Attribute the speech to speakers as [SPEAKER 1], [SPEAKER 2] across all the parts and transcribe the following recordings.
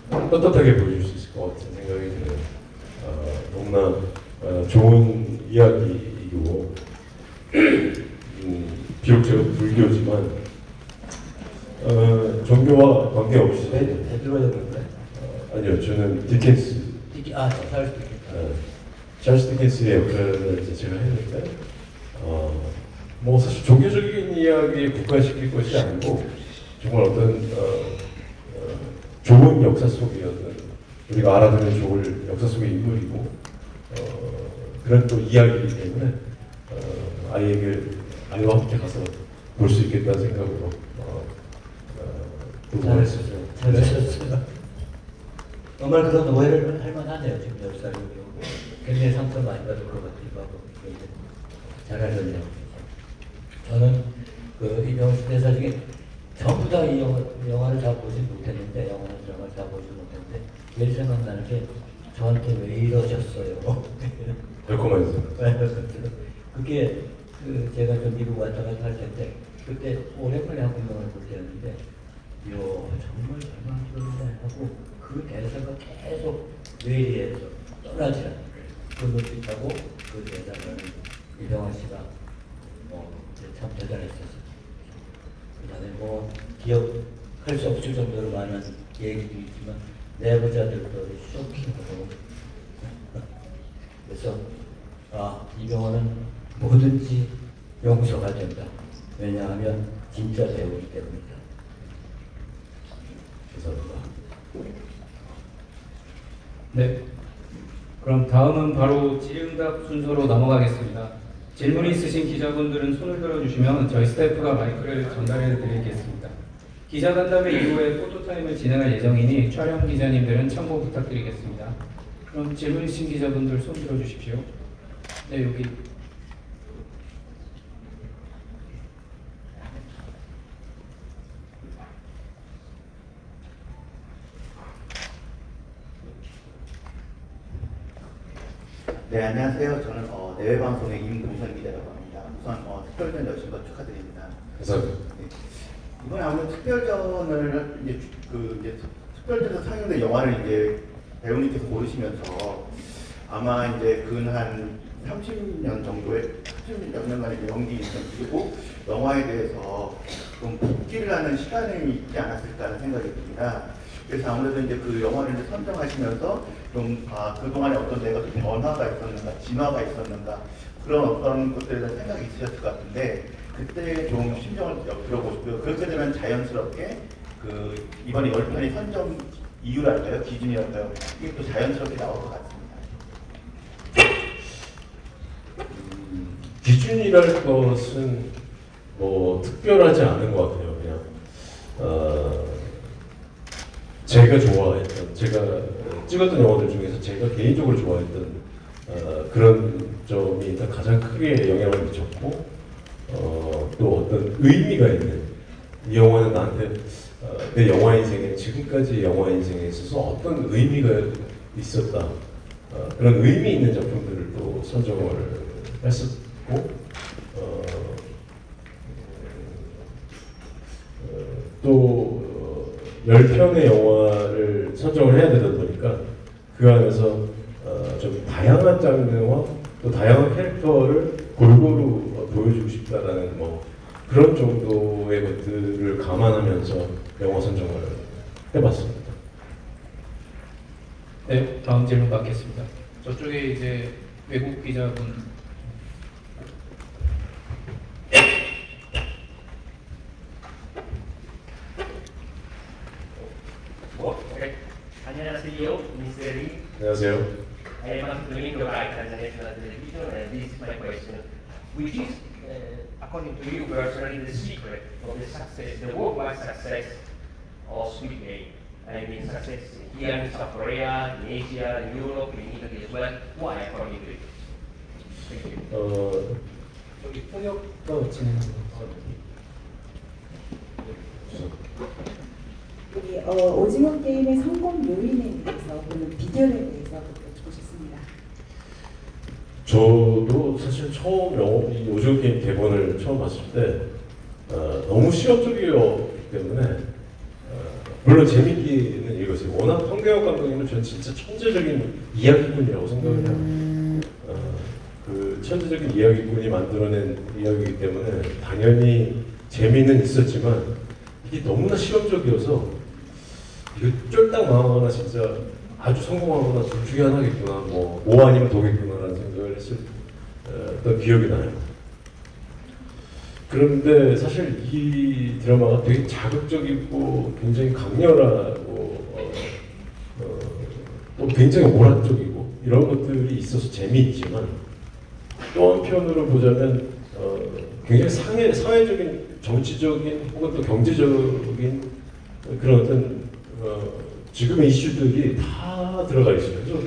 [SPEAKER 1] 떳떳하게 보여줄 수 있을 것 같은 생각이 드는 너무나 좋은 이야기이고 비록 제가 불교지만 종교와 관계없이
[SPEAKER 2] 베드로의 건가요?
[SPEAKER 1] 아니요 저는 디켄스
[SPEAKER 2] 찰스 디켄스.
[SPEAKER 1] 찰스 디켄스의 역할을 이제 제가 했는데 뭐 사실 종교적인 이야기에 국한시킬 것이 아니고 정말 어떤 좋은 역사 속의 어떤 우리가 알아두면 좋을 역사 속의 인물이고 그런 또 이야기이기 때문에 아이와 함께 가서 볼 수 있겠다는 생각으로
[SPEAKER 2] 잘하셨어요. 잘하셨어요. 정말 그런 오해를 할 만하네요. 지금 역사를 굉장히 상처 많이 받을 것 같기도 하고 잘하셨네요. 저는 그 이병수 대사 중에 전부 다 이 영화를 다 보진 못했는데 영화나 드라마를 다 보진 못했는데 제일 생각나는 게 저한테 왜 이러셨어요?
[SPEAKER 1] 달콤한
[SPEAKER 2] 그게 제가 좀 미국 왔다 갔다 할 텐데 그때 오랜만에 한국 영화를 볼 때였는데 정말 잘 만들었네 하고 그 대사가 계속 뇌리에서 떠나지 않는 거예요. 그 눈빛하고 그 대사를 이병헌 씨가 참 대단했었어요. 그 다음에 뭐 기억할 수 없을 정도로 많은 얘기도 있지만 내부자들도 쇼킹하고 그래서 이병헌은 뭐든지 용서가 된다. 왜냐하면 진짜 배우기 때문이다.
[SPEAKER 1] 감사합니다.
[SPEAKER 3] 네. 그럼 다음은 바로 질의응답 순서로 넘어가겠습니다. 질문 있으신 기자분들은 손을 들어주시면 저희 스태프가 마이크를 전달해 드리겠습니다. 기자간담회 이후에 포토타임을 진행할 예정이니 촬영 기자님들은 참고 부탁드리겠습니다. 그럼 질문 있으신 기자분들 손 들어주십시오. 네, 여기.
[SPEAKER 4] 네, 안녕하세요. 저는 내외방송의 임동선 기자라고 합니다. 우선 특별전 여신 것 축하드립니다.
[SPEAKER 1] 감사합니다.
[SPEAKER 4] 네. 이번에 아무래도 특별전을 이제 특별전에서 상영된 영화를 이제 배우님께서 고르시면서 아마 이제 근 한 30년 정도의 30몇 년간의 연기 그리고 영화에 대해서 좀 복기를 하는 시간이 있지 않았을까 하는 생각이 듭니다. 그래서 아무래도 이제 그 영화를 이제 선정하시면서 좀 그동안에 어떤 내가 좀 변화가 있었는가, 진화가 있었는가 그런 어떤 것들에 대한 생각이 있으셨을 것 같은데 그때 좀 심정을 들어보시고요. 그렇게 되면 자연스럽게 그 이번에 10편의 선정 이유랄까요? 기준이랄까요? 이게 또 자연스럽게 나올 것 같습니다.
[SPEAKER 1] 기준이랄 것은 뭐 특별하지 않은 것 같아요. 그냥 제가 좋아했던, 제가 찍었던 영화들 중에서 제가 개인적으로 좋아했던 그런 점이 일단 가장 크게 영향을 미쳤고 또 어떤 의미가 있는 이 영화는 나한테 내 영화 인생에 지금까지 영화 인생에 있어서 어떤 의미가 있었다 그런 의미 있는 작품들을 또 선정을 했었고 또 10편의 영화를 선정을 해야 되다 보니까 그 안에서 좀 다양한 장르와 또 다양한 캐릭터를 골고루 보여주고 싶다라는 뭐 그런 정도의 것들을 감안하면서 영화 선정을 해봤습니다.
[SPEAKER 3] 네, 다음 질문 받겠습니다. 저쪽에 이제 외국 기자분.
[SPEAKER 5] 안녕하세요, Mr. Lee.
[SPEAKER 1] 안녕하세요.
[SPEAKER 5] I am Domingo Gaita, National Television, and this is my question, which is, according to you personally, the secret of the success, the worldwide success of Squid Game? I mean, success here in South Korea, in Asia, in Europe, in Italy as well. Why, according to you? Thank you.
[SPEAKER 3] 여기 통역도 진행하는 거.
[SPEAKER 6] 우리 오징어 게임의 성공 요인에 대해서 또는 비결에 대해서 듣고 싶습니다.
[SPEAKER 1] 저도 사실 처음 이 오징어 게임 대본을 처음 봤을 때 너무 실험적이었기 때문에 물론 재밌기는 읽었어요. 워낙 황병호 감독님은 전 진짜 천재적인 이야기꾼이라고 생각을 해요. 그 천재적인 이야기꾼이 만들어낸 이야기이기 때문에 당연히 재미는 있었지만 이게 너무나 실험적이어서 이거 쫄딱 망하거나 진짜 아주 성공하거나 둘 중에 하나겠구나, 뭐 아니면 도겠구나라는 생각을 했던 기억이 나요. 그런데 사실 이 드라마가 되게 자극적이고 굉장히 강렬하고 또 굉장히 오락적이고 이런 것들이 있어서 재미있지만 또 한편으로 보자면 굉장히 사회적인 정치적인 혹은 또 경제적인 그런 어떤 지금의 이슈들이 다 들어가 있어요. 그래서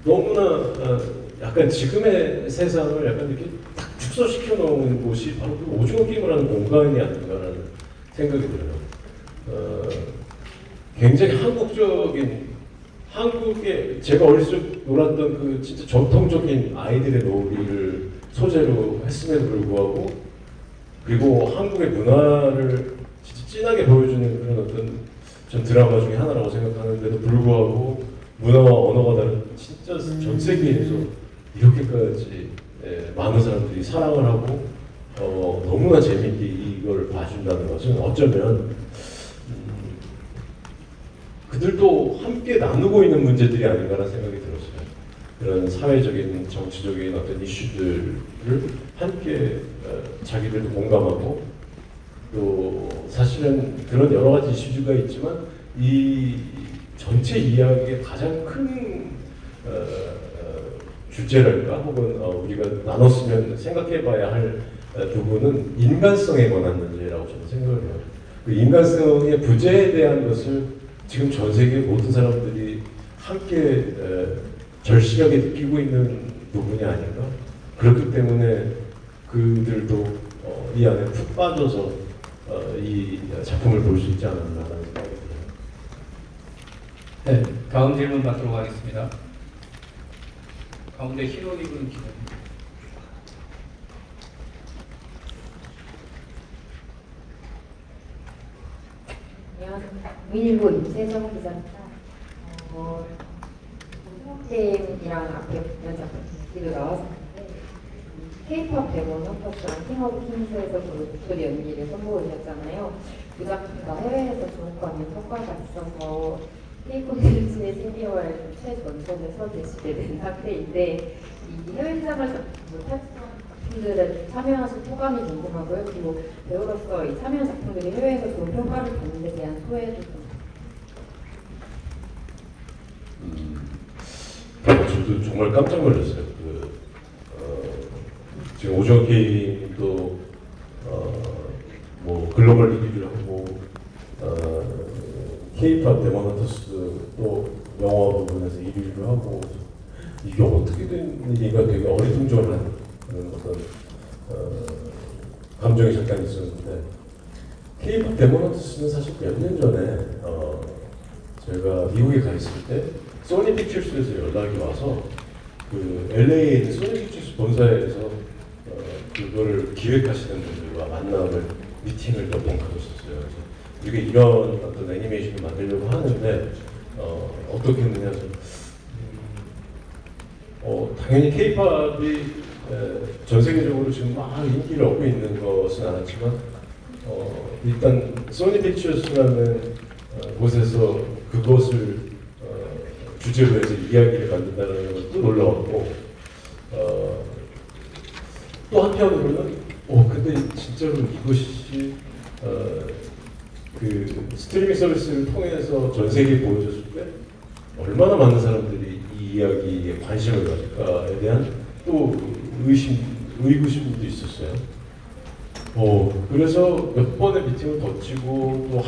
[SPEAKER 1] 너무나 약간 지금의 세상을 약간 이렇게 딱 축소시켜 놓은 곳이 바로 그 오징어 게임을 하는 공간이 아닌가라는 생각이 들어요. 굉장히 한국적인 한국의 제가 어렸을 적 놀았던 그 진짜 전통적인 아이들의 놀이를 소재로 했음에도 불구하고 그리고 한국의 문화를 진짜 진하게 보여주는 그런 어떤 전 드라마 중에 하나라고 생각하는데도 불구하고 문화와 언어가 다른 진짜 전 세계에서 이렇게까지 많은 사람들이 사랑을 하고 너무나 재미있게 이걸 봐준다는 것은 어쩌면 그들도 함께 나누고 있는 문제들이 아닌가라는 생각이 들었어요. 그런 사회적인, 정치적인 어떤 이슈들을 함께 자기들도 공감하고 또 사실은 그런 여러 가지 이슈가 있지만 이 전체 이야기의 가장 큰 주제랄까 혹은 우리가 나눴으면 생각해봐야 할 부분은 인간성에 관한 문제라고 저는 생각을 해요. 그 인간성의 부재에 대한 것을 지금 전 세계 모든 사람들이 함께 절실하게 느끼고 있는 부분이 아닌가. 그렇기 때문에 그들도 이 안에 푹 빠져서 이 작품을 볼 수 있지 않았나라는 생각이 들어요.
[SPEAKER 3] 네, 다음 질문 받도록 하겠습니다. 가운데 흰옷 입은 기자.
[SPEAKER 7] 안녕하세요. 민일보 임세정 기자입니다. 게임이랑 앞에 연작도 나왔었는데 K-pop 대본 헌터스랑 킹 오브 킹스에서 그 목소리 연기를 선보이셨잖아요. 그 작품 다 해외에서 주목받는 성과가 있어서 K-콘텐츠의 시니어의 최전선에 계시게 된 상태인데 이 해외 시장을 못할 작품들에 참여하신 소감이 궁금하고요. 그리고 배우로서 이 참여한 작품들이 해외에서 좋은 평가를 받는 데 대한 소회도 좀.
[SPEAKER 1] 저도 정말 깜짝 놀랐어요. 지금 오징어 게임도 뭐 글로벌 1위를 하고 K-pop 데몬 헌터스도 영화 부분에서 1위를 하고 이게 어떻게 된 일인가 되게 어리둥절한 그런 어떤 감정이 잠깐 있었는데 K-pop 데몬 헌터스는 사실 몇 년 전에 제가 미국에 가 있을 때 소니 픽처스에서 연락이 와서 그 LA에 있는 소니 픽처스 본사에서 그거를 기획하시는 분들과 만남을 미팅을 몇 번 가졌었어요. 그래서 우리가 이런 어떤 애니메이션을 만들려고 하는데 어떻게 했느냐. 당연히 K-팝이 전 세계적으로 지금 막 인기를 얻고 있는 것은 않았지만 일단 소니 픽처스라는 곳에서 그것을 주제로 해서 이야기를 만든다는 것도 놀라웠고 또 한편으로는 근데 진짜로 이것이 그 스트리밍 서비스를 통해서 전 세계에 보여줬을 때 얼마나 많은 사람들이 이 이야기에 관심을 가질까에 대한 또 의구심도 있었어요. 그래서 몇 번의 미팅을 거치고 또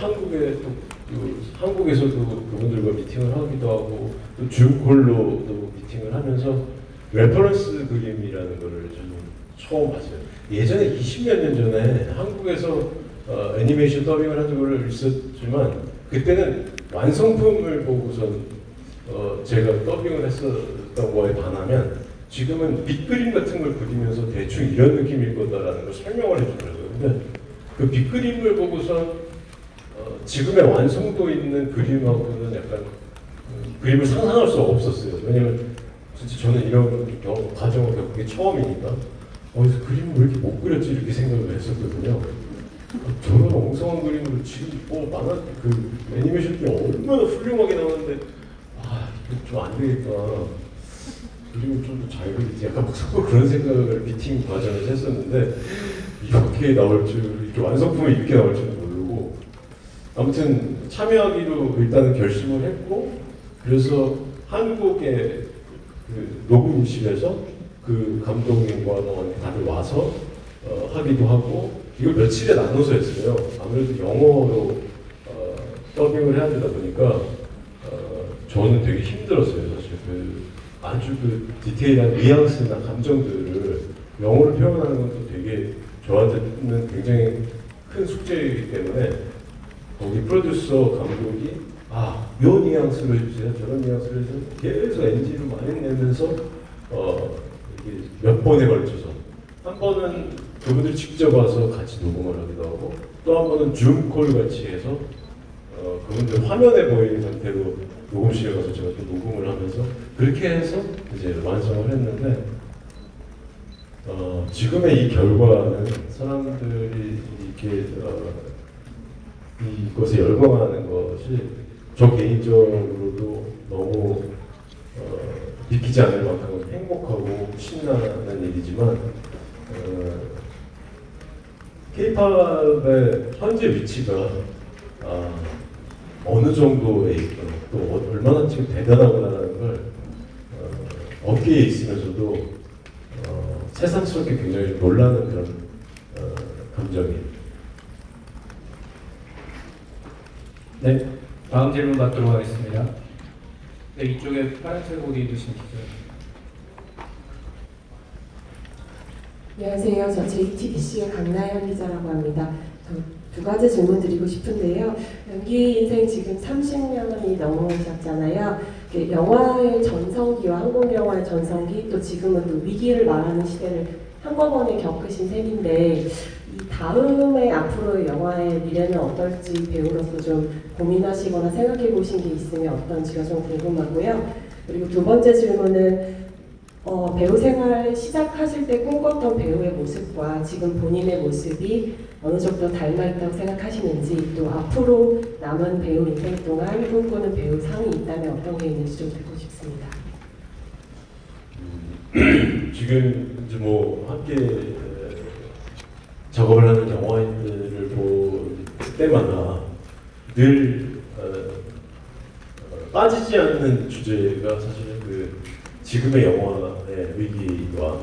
[SPEAKER 1] 한국에서도 그분들과 미팅을 하기도 하고 또 줌콜로도 미팅을 하면서 레퍼런스 그림이라는 거를 저는 처음 봤어요. 예전에 20몇 년 전에 한국에서 애니메이션 더빙을 한 적이 있었지만 그때는 완성품을 보고선 제가 더빙을 했었던 거에 반하면 지금은 빗그림 같은 걸 그리면서 대충 이런 느낌일 거다라는 걸 설명을 해주더라고요. 근데 그 빗그림을 보고선 지금의 완성도 있는 그림하고는 약간 그림을 상상할 수 없었어요. 왜냐면 진짜 저는 이런 과정을 겪은 게 처음이니까 그림을 왜 이렇게 못 그렸지 이렇게 생각을 했었거든요. 저런 엉성한 그림으로 지금 만화 그 애니메이션이 얼마나 훌륭하게 나오는데 이거 좀 안 되겠다. 그림을 좀 더 잘 그리지. 약간 막 자꾸 그런 생각을 미팅 과정에서 했었는데 이렇게 나올 줄, 이렇게 완성품이 이렇게 나올 줄은 모르고 아무튼 참여하기로 일단은 결심을 했고 그래서 한국의 그 녹음실에서 그 감독님과 다들 와서 하기도 하고 이걸 며칠에 나눠서 했어요. 아무래도 영어로 더빙을 해야 되다 보니까 저는 되게 힘들었어요. 사실 아주 디테일한 뉘앙스나 감정들을 영어로 표현하는 것도 되게 저한테는 굉장히 큰 숙제이기 때문에 거기 프로듀서 감독이 요 뉘앙스로 해주세요, 저런 뉘앙스로 해서 계속 NG를 많이 내면서 이게 몇 번에 걸쳐서 한 번은 그분들이 직접 와서 같이 녹음을 하기도 하고 또 한 번은 줌콜 같이 해서 그분들 화면에 보이는 상태로 녹음실에 가서 제가 또 녹음을 하면서 그렇게 해서 이제 완성을 했는데 지금의 이 결과는 사람들이 이렇게 이것에 열광하는 것이 저 개인적으로도 너무 믿기지 않을 만큼 행복하고 신나는 일이지만 K-팝의 현재 위치가 어느 정도에 있고 또 얼마나 지금 대단하구나라는 걸 업계에 있으면서도 새삼스럽게 굉장히 놀라는 그런 감정이에요.
[SPEAKER 3] 네, 다음 질문 받도록 하겠습니다. 네, 이쪽에 파란색 옷 입으신 기자.
[SPEAKER 8] 안녕하세요. 저 JTBC 강나연 기자라고 합니다. 두 가지 질문 드리고 싶은데요. 연기 인생 지금 30년이 넘으셨잖아요. 영화의 전성기와 한국 영화의 전성기 또 지금은 또 위기를 말하는 시대를 한꺼번에 겪으신 셈인데 이 다음에 앞으로의 영화의 미래는 어떨지 배우로서 좀 고민하시거나 생각해 보신 게 있으면 어떤지가 좀 궁금하고요. 그리고 두 번째 질문은 배우 생활 시작하실 때 꿈꿨던 배우의 모습과 지금 본인의 모습이 어느 정도 닮아 있다고 생각하시는지 또 앞으로 남은 배우 인생 동안 꿈꾸는 배우 상이 있다면 어떤 게 있는지 좀 듣고 싶습니다.
[SPEAKER 1] 지금 이제 함께 작업을 하는 영화인들을 볼 때마다 늘 빠지지 않는 주제가 사실은 지금의 영화의 위기와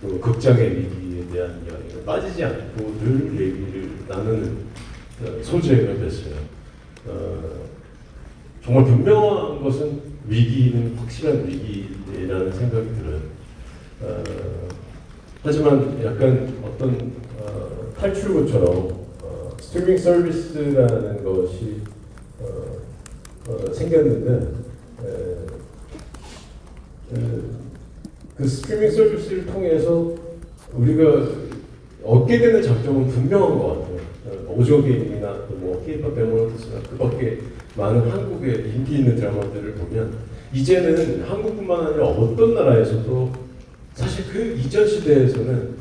[SPEAKER 1] 또 극장의 위기에 대한 이야기가 빠지지 않고 늘 얘기를 나누는 소재가 됐어요. 정말 분명한 것은 위기는 확실한 위기라는 생각이 들어요. 하지만 약간 어떤 탈출구처럼 스트리밍 서비스라는 것이 생겼는데 그 스트리밍 서비스를 통해서 우리가 얻게 되는 장점은 분명한 것 같아요. 오징어 게임이나 K-팝 데모노트스나 그 밖에 많은 한국의 인기 있는 드라마들을 보면 이제는 한국뿐만 아니라 어떤 나라에서도 사실 그 이전 시대에서는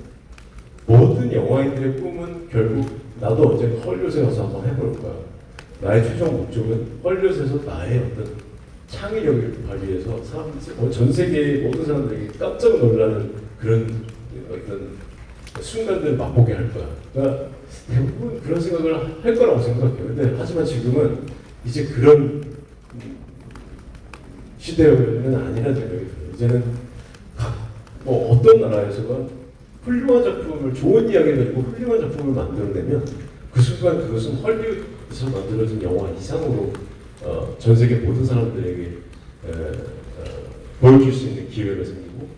[SPEAKER 1] 모든 영화인들의 꿈은 결국 나도 언젠가 헐리우드에 가서 한번 해볼 거야. 나의 최종 목적은 헐리우드에서 나의 어떤 창의력을 발휘해서 전 세계의 모든 사람들에게 깜짝 놀라는 그런 어떤 순간들을 맛보게 할 거야. 그러니까 대부분 그런 생각을 할 거라고 생각해요. 근데 하지만 지금은 이제 그런 시대는 아니라는 생각이 들어요. 이제는 어떤 나라에서가 훌륭한 작품을 좋은 이야기를 가지고 훌륭한 작품을 만들어내면 그 순간 그것은 헐리우드에서 만들어진 영화 이상으로 전 세계 모든 사람들에게 보여줄 수 있는 기회가 생기고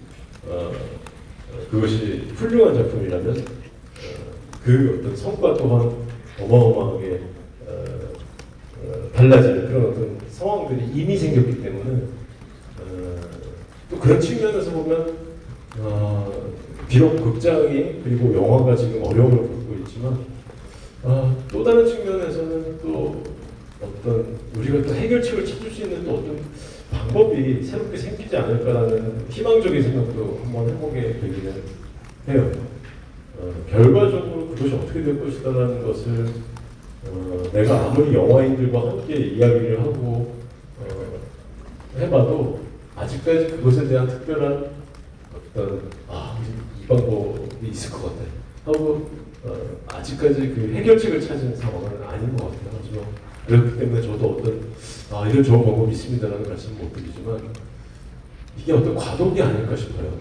[SPEAKER 1] 그것이 훌륭한 작품이라면 그 어떤 성과 또한 어마어마하게 달라지는 그런 어떤 상황들이 이미 생겼기 때문에 또 그런 측면에서 보면 비록 극장이 그리고 영화가 지금 어려움을 겪고 있지만 또 다른 측면에서는 또 어떤 우리가 또 해결책을 찾을 수 있는 또 어떤 방법이 새롭게 생기지 않을까라는 희망적인 생각도 한번 해보게 되기는 해요. 결과적으로 그것이 어떻게 될 것이다라는 것을 내가 아무리 영화인들과 함께 이야기를 하고 해봐도 아직까지 그것에 대한 특별한 어떤 이 방법이 있을 것 같아 하고 아직까지 그 해결책을 찾은 상황은 아닌 것 같아요. 하지만 그렇기 때문에 저도 어떤 이런 좋은 방법이 있습니다라는 말씀은 못 드리지만 이게 어떤 과도기 아닐까 싶어요.